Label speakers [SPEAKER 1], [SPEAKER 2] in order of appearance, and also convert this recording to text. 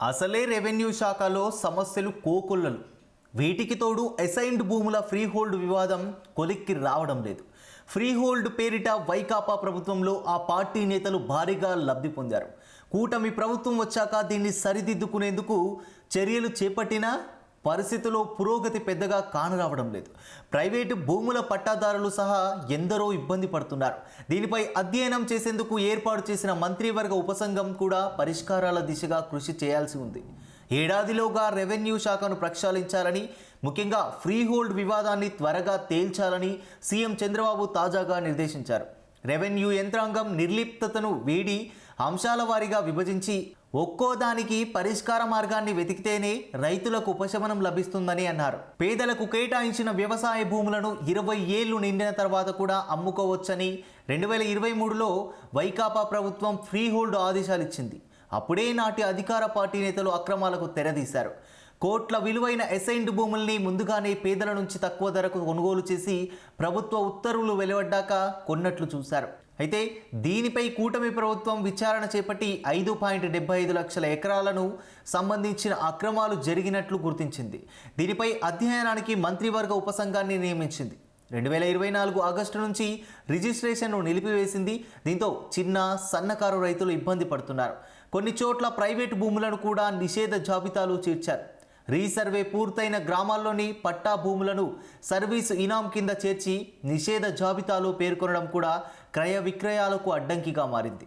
[SPEAKER 1] అసలే రెవెన్యూ శాఖలో సమస్యలు కోకొల్లలు. వీటికి తోడు అసైన్డ్ భూముల ఫ్రీ హోల్డ్ వివాదం కొలిక్కి రావడం లేదు. ఫ్రీ హోల్డ్ పేరిట వైకాపా ప్రభుత్వంలో ఆ పార్టీ నేతలు భారీగా లబ్ధి పొందారు. కూటమి ప్రభుత్వం వచ్చాక దీన్ని సరిదిద్దుకునేందుకు చర్యలు చేపట్టినా పరిస్థితుల్లో పురోగతి పెద్దగా కానరావడం లేదు. ప్రైవేటు భూముల పట్టాదారులు సహా ఎందరో ఇబ్బంది పడుతున్నారు. దీనిపై అధ్యయనం చేసేందుకు ఏర్పాటు చేసిన మంత్రివర్గ ఉపసంఘం కూడా పరిష్కారాల దిశగా కృషి చేయాల్సి ఉంది. ఏడాదిలోగా రెవెన్యూ శాఖను ప్రక్షాళించాలని, ముఖ్యంగా ఫ్రీ హోల్డ్ వివాదాన్ని త్వరగా తేల్చాలని సీఎం చంద్రబాబు తాజాగా నిర్దేశించారు. రెవెన్యూ యంత్రాంగం నిర్లిప్తతను వీడి అంశాల వారీగా విభజించి ఒక్కోదానికి పరిష్కార మార్గాన్ని వెతికితేనే రైతులకు ఉపశమనం లభిస్తుందని అన్నారు. పేదలకు కేటాయించిన వ్యవసాయ భూములను 20 ఏళ్లు నిండిన తర్వాత కూడా అమ్ముకోవచ్చని 2023లో వైకాపా ప్రభుత్వం ఫ్రీ హోల్డ్ ఆదేశాలు ఇచ్చింది. అప్పుడే నాటి అధికార పార్టీ నేతలు అక్రమాలకు తెరదీశారు. కోట్ల విలువైన అసైన్డ్ భూముల్ని ముందుగానే పేదల నుంచి తక్కువ ధరకు కొనుగోలు చేసి ప్రభుత్వ ఉత్తర్వులు వెలువడ్డాక కొన్నట్లు చూశారు. అయితే దీనిపై కూటమి ప్రభుత్వం విచారణ చేపట్టి 5.75 లక్షల ఎకరాలను సంబంధించిన అక్రమాలు జరిగినట్లు గుర్తించింది. దీనిపై అధ్యయనానికి మంత్రివర్గ ఉపసంఘాన్ని నియమించింది. 2024 ఆగస్టు నుంచి రిజిస్ట్రేషన్ను నిలిపివేసింది. దీంతో చిన్న సన్నకారు రైతులు ఇబ్బంది పడుతున్నారు. కొన్ని చోట్ల ప్రైవేటు భూములను కూడా నిషేధ జాబితాలో చేర్చారు. రీసర్వే పూర్తయిన గ్రామాల్లోని పట్టా భూములను సర్వీసు ఇనాం కింద చేర్చి నిషేధ జాబితాలో పేర్కొనడం కూడా క్రయ విక్రయాలకు అడ్డంకిగా మారింది.